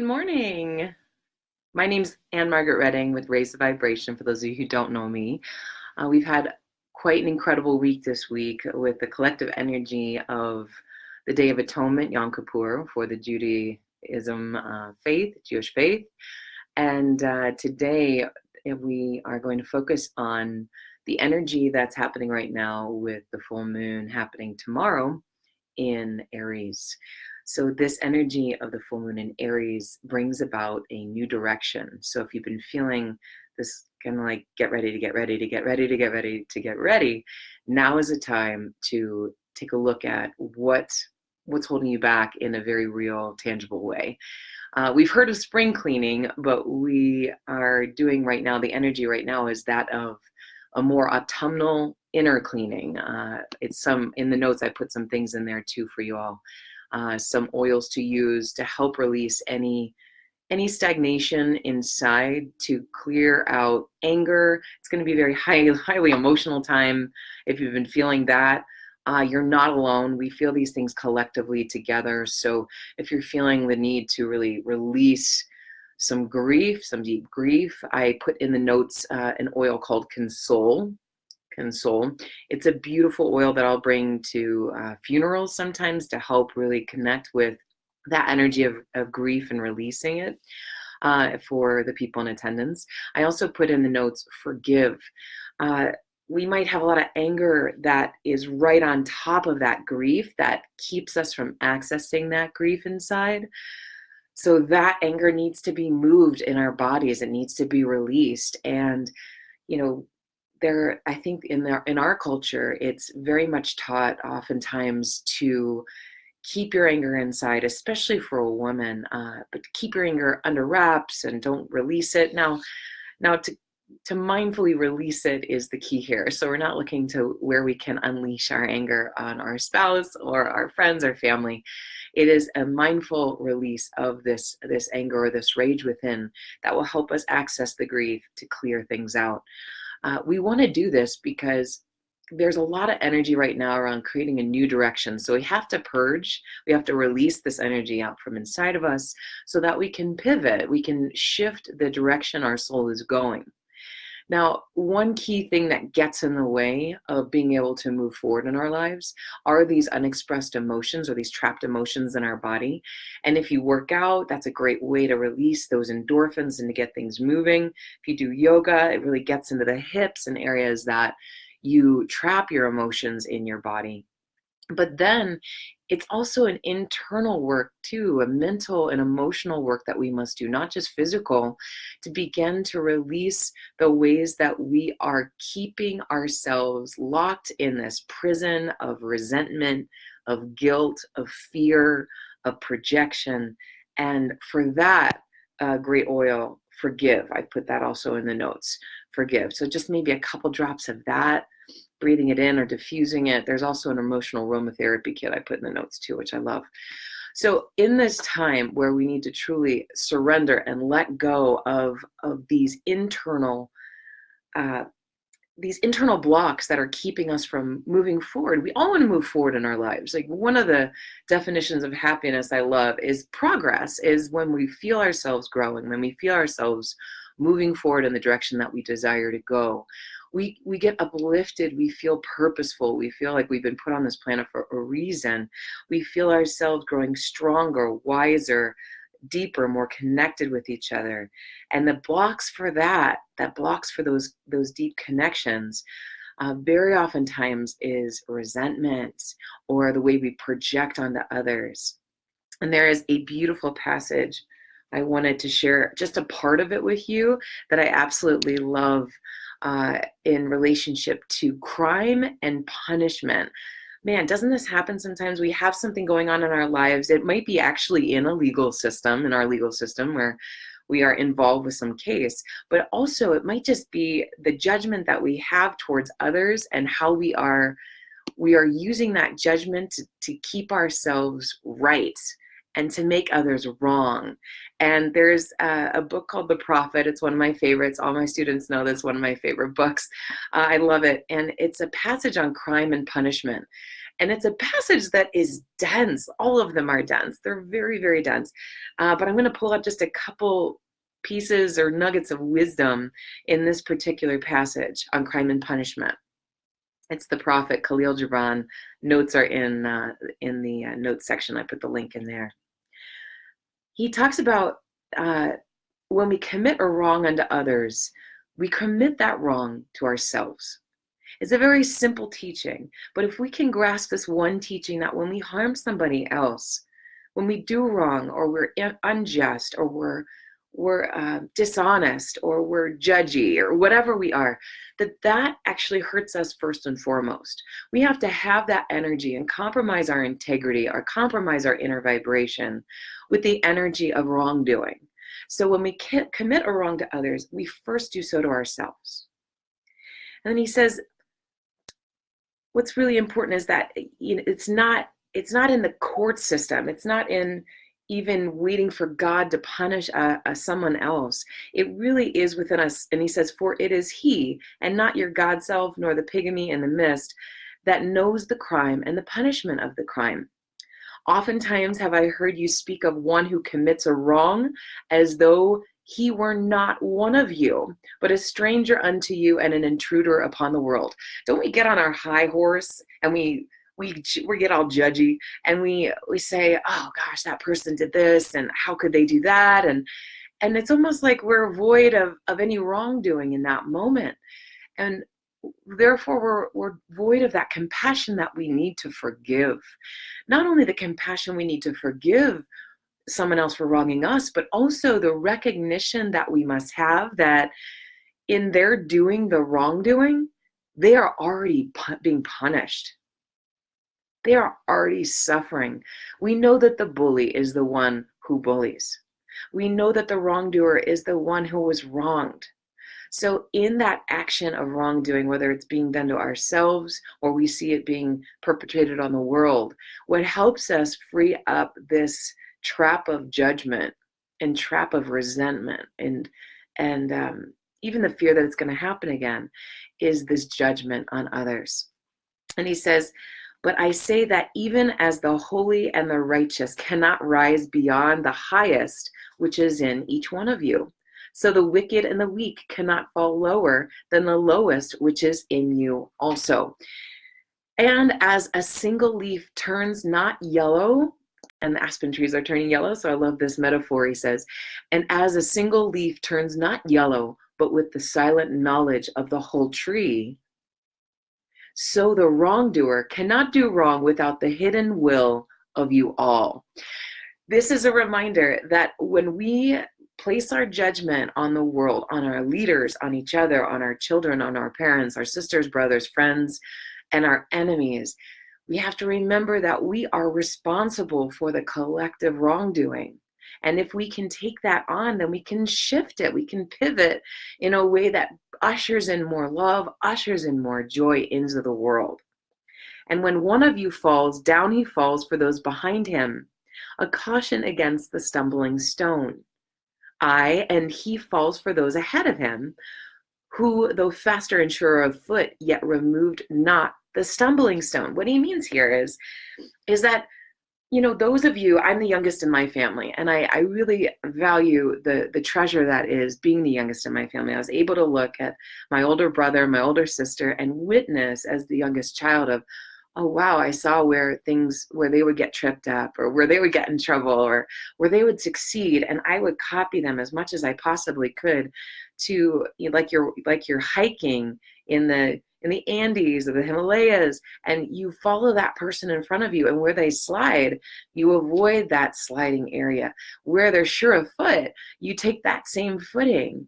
morning. My name's Anne-Margaret Redding with Raise the Vibration, for those of you who don't know me. We've had quite an incredible week this week with the collective energy of the Day of Atonement, Yom Kippur, for the Judaism faith, Jewish faith. And today we are going to focus on the energy that's happening right now with the full moon happening tomorrow in Aries. So this energy of the full moon in Aries brings about a new direction. So if you've been feeling this kind of like get ready to get ready to get ready to get ready to get ready, now is a time to take a look at what's holding you back in a very real, tangible way. We've heard of spring cleaning, but we are doing right now, the energy right now is that of a more autumnal inner cleaning. It's some in the notes, I put some things in there too for you all. Some oils to use to help release any stagnation inside, to clear out anger. It's going to be a very highly emotional time. If you've been feeling that, you're not alone. We feel these things collectively together. So if you're feeling the need to really release some grief, some deep grief, I put in the notes an oil called Console. It's a beautiful oil that I'll bring to funerals sometimes to help really connect with that energy of grief and releasing it for the people in attendance. I also put in the notes Forgive. We might have a lot of anger that is right on top of that grief that keeps us from accessing that grief inside. So that anger needs to be moved in our bodies. It needs to be released. And, I think in our culture, it's very much taught oftentimes to keep your anger inside, especially for a woman, but keep your anger under wraps and don't release it. Now to mindfully release it is the key here. So we're not looking to where we can unleash our anger on our spouse or our friends or family. It is a mindful release of this anger or this rage within that will help us access the grief to clear things out. We want to do this because there's a lot of energy right now around creating a new direction. So we have to purge, we have to release this energy out from inside of us so that we can pivot, we can shift the direction our soul is going. Now, one key thing that gets in the way of being able to move forward in our lives are these unexpressed emotions or these trapped emotions in our body. And if you work out, that's a great way to release those endorphins and to get things moving. If you do yoga, it really gets into the hips and areas that you trap your emotions in your body. But then it's also an internal work too, a mental and emotional work that we must do, not just physical, to begin to release the ways that we are keeping ourselves locked in this prison of resentment, of guilt, of fear, of projection. And for that, great oil, Forgive. I put that also in the notes, Forgive. So just maybe a couple drops of that, breathing it in or diffusing it. There's also an emotional aromatherapy kit I put in the notes too, which I love. So in this time where we need to truly surrender and let go of these internal blocks that are keeping us from moving forward. We all want to move forward in our lives. Like, one of the definitions of happiness I love is progress, is when we feel ourselves growing, when we feel ourselves moving forward in the direction that we desire to go. We get uplifted, we feel purposeful, we feel like we've been put on this planet for a reason. We feel ourselves growing stronger, wiser, deeper, more connected with each other. And the blocks for that blocks for those deep connections, very oftentimes is resentment or the way we project onto others. And there is a beautiful passage I wanted to share, just a part of it with you, that I absolutely love in relationship to crime and punishment. Man, doesn't this happen sometimes? We have something going on in our lives. It might be actually in our legal system where we are involved with some case, but also it might just be the judgment that we have towards others and how we are using that judgment to keep ourselves right and to make others wrong. And there's a book called The Prophet. It's one of my favorites. All my students know that's one of my favorite books. I love it. And it's a passage on crime and punishment. And it's a passage that is dense. All of them are dense. They're very, very dense. But I'm going to pull out just a couple pieces or nuggets of wisdom in this particular passage on crime and punishment. It's the prophet Kahlil Gibran. Notes are in the notes section. I put the link in there. He talks about when we commit a wrong unto others, we commit that wrong to ourselves. It's a very simple teaching, but if we can grasp this one teaching that when we harm somebody else, when we do wrong, or we're unjust, or we're dishonest, or we're judgy, or whatever we are, that actually hurts us first and foremost. We have to have that energy and compromise our integrity or compromise our inner vibration with the energy of wrongdoing. So when we commit a wrong to others, we first do so to ourselves. And then he says, what's really important is that it's not in the court system. It's not in even waiting for God to punish someone else. It really is within us. And he says, for it is he, and not your God self, nor the pygmy in the mist, that knows the crime and the punishment of the crime. Oftentimes have I heard you speak of one who commits a wrong as though he were not one of you, but a stranger unto you and an intruder upon the world. Don't we get on our high horse and we get all judgy and we say, oh gosh, that person did this and how could they do that? And it's almost like we're void of any wrongdoing in that moment. And therefore we're void of that compassion that we need to forgive. Not only the compassion we need to forgive someone else for wronging us, but also the recognition that we must have that in their doing the wrongdoing, they are already being punished. They are already suffering. We know that the bully is the one who bullies. We know that the wrongdoer is the one who was wronged. So in that action of wrongdoing, whether it's being done to ourselves or we see it being perpetrated on the world, what helps us free up this trap of judgment and trap of resentment and even the fear that it's going to happen again is this judgment on others. And he says, but I say that even as the holy and the righteous cannot rise beyond the highest which is in each one of you, so the wicked and the weak cannot fall lower than the lowest which is in you also. And as a single leaf turns not yellow, and the aspen trees are turning yellow, so I love this metaphor, he says, and as a single leaf turns not yellow, but with the silent knowledge of the whole tree, so the wrongdoer cannot do wrong without the hidden will of you all. This is a reminder that when we place our judgment on the world, on our leaders, on each other, on our children, on our parents, our sisters, brothers, friends, and our enemies, we have to remember that we are responsible for the collective wrongdoing. And if we can take that on, then we can shift it. We can pivot in a way that ushers in more love, ushers in more joy into the world. And when one of you falls, down he falls for those behind him. A caution against the stumbling stone. And he falls for those ahead of him, who, though faster and surer of foot, yet removed not the stumbling stone. What he means here is that, those of you, I'm the youngest in my family, and I really value the treasure that is being the youngest in my family. I was able to look at my older brother, my older sister, and witness as the youngest child of, oh wow, I saw where they would get tripped up, or where they would get in trouble, or where they would succeed, and I would copy them as much as I possibly could to, like you're hiking in the Andes or the Himalayas, and you follow that person in front of you, and where they slide, you avoid that sliding area. Where they're sure of foot, you take that same footing.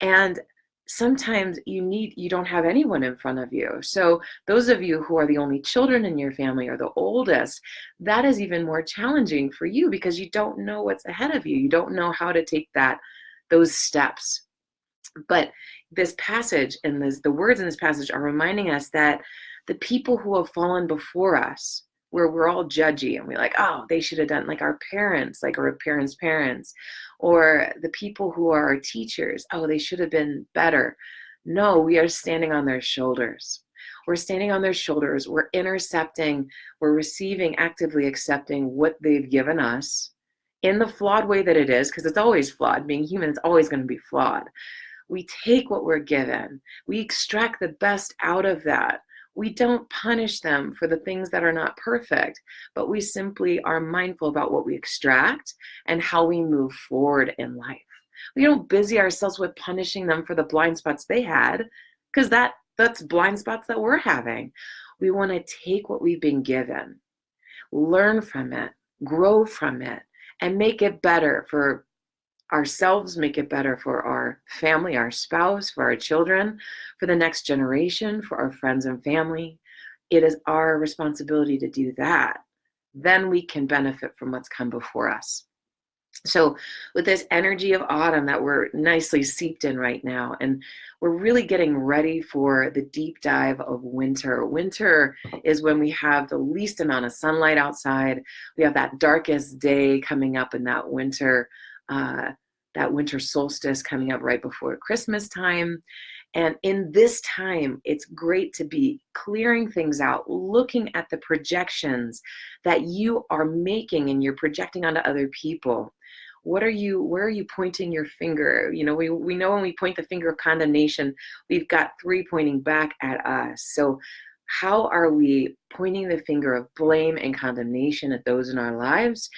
And sometimes you don't have anyone in front of you. So those of you who are the only children in your family or the oldest, that is even more challenging for you because you don't know what's ahead of you. You don't know how to take those steps. But this passage and the words in this passage are reminding us that the people who have fallen before us, where we're all judgy and we're like, oh, they should have done, like our parents, like our parents, or the people who are our teachers, oh, they should have been better. No, we are standing on their shoulders. We're standing on their shoulders. We're intercepting. We're receiving, actively accepting what they've given us in the flawed way that it is, because it's always flawed. Being human is always going to be flawed. We take what we're given. We extract the best out of that. We don't punish them for the things that are not perfect, but we simply are mindful about what we extract and how we move forward in life. We don't busy ourselves with punishing them for the blind spots they had, because that's blind spots that we're having. We want to take what we've been given, learn from it, grow from it, and make it better for ourselves, make it better for our family, our spouse, for our children, for the next generation, for our friends and family. It is our responsibility to do that. Then we can benefit from what's come before us. So with this energy of autumn that we're nicely seeped in right now, and we're really getting ready for the deep dive of winter. Winter is when we have the least amount of sunlight outside. We have that darkest day coming up in that winter solstice coming up right before Christmas time. And in this time, it's great to be clearing things out, looking at the projections that you are making and you're projecting onto other people. Where are you pointing your finger? We know when we point the finger of condemnation, we've got three pointing back at us. So how are we pointing the finger of blame and condemnation at those in our lives?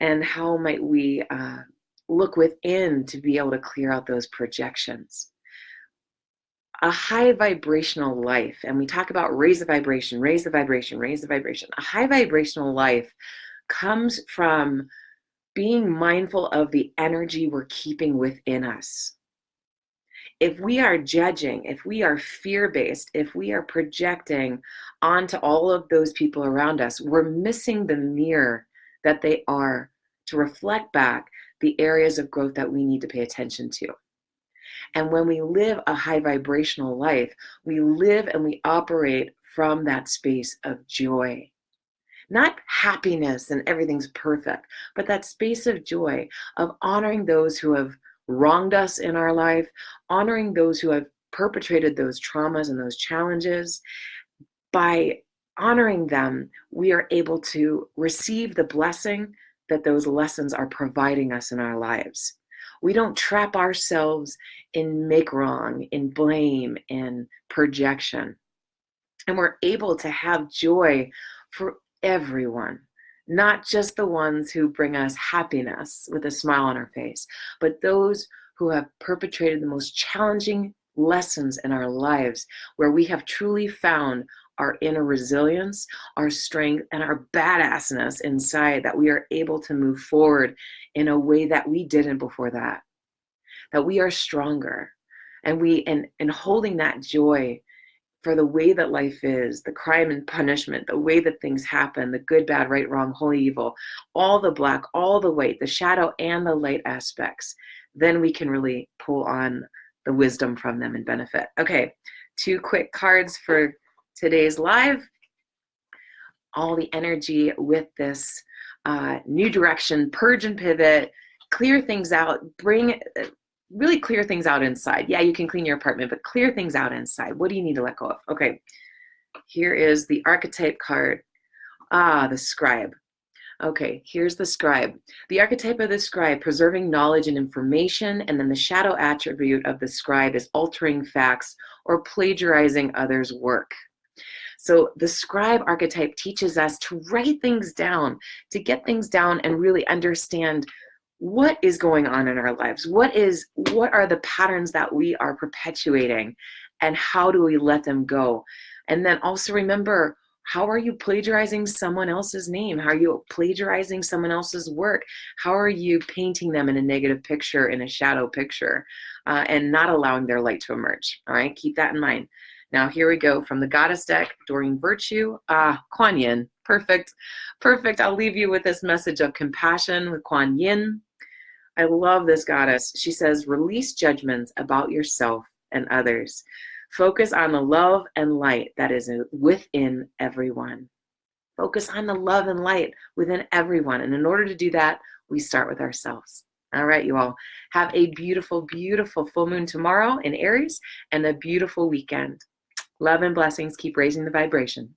And how might we look within to be able to clear out those projections? A high vibrational life, and we talk about raise the vibration, raise the vibration, raise the vibration. A high vibrational life comes from being mindful of the energy we're keeping within us. If we are judging, if we are fear-based, if we are projecting onto all of those people around us, we're missing the mirror that they are to reflect back the areas of growth that we need to pay attention to. And when we live a high vibrational life, we live and we operate from that space of joy. Not happiness and everything's perfect, but that space of joy, of honoring those who have wronged us in our life, honoring those who have perpetrated those traumas and those challenges. By honoring them, we are able to receive the blessing that those lessons are providing us in our lives. We don't trap ourselves in make wrong, in blame, in projection. And we're able to have joy for everyone, not just the ones who bring us happiness with a smile on our face, but those who have perpetrated the most challenging lessons in our lives, where we have truly found our inner resilience, our strength, and our badassness inside, that we are able to move forward in a way that we didn't before that we are stronger. And holding that joy for the way that life is, the crime and punishment, the way that things happen, the good, bad, right, wrong, holy, evil, all the black, all the white, the shadow and the light aspects, then we can really pull on the wisdom from them and benefit. Okay, 2 quick cards for today's live. All the energy with this new direction, purge and pivot, clear things out, really clear things out inside. Yeah, you can clean your apartment, but clear things out inside. What do you need to let go of? Okay, here is the archetype card. The scribe. Okay, here's the scribe. The archetype of the scribe, preserving knowledge and information, and then the shadow attribute of the scribe is altering facts or plagiarizing others' work. So the scribe archetype teaches us to write things down, to get things down and really understand what is going on in our lives. What are the patterns that we are perpetuating, and how do we let them go? And then also remember, how are you plagiarizing someone else's name? How are you plagiarizing someone else's work? How are you painting them in a negative picture, in a shadow picture, and not allowing their light to emerge? All right, keep that in mind. Now here we go from the Goddess deck, Doreen Virtue, Kuan Yin. Perfect. I'll leave you with this message of compassion with Kuan Yin. I love this goddess. She says, release judgments about yourself and others. Focus on the love and light that is within everyone. Focus on the love and light within everyone. And in order to do that, we start with ourselves. All right, you all. Have a beautiful, beautiful full moon tomorrow in Aries and a beautiful weekend. Love and blessings. Keep raising the vibration.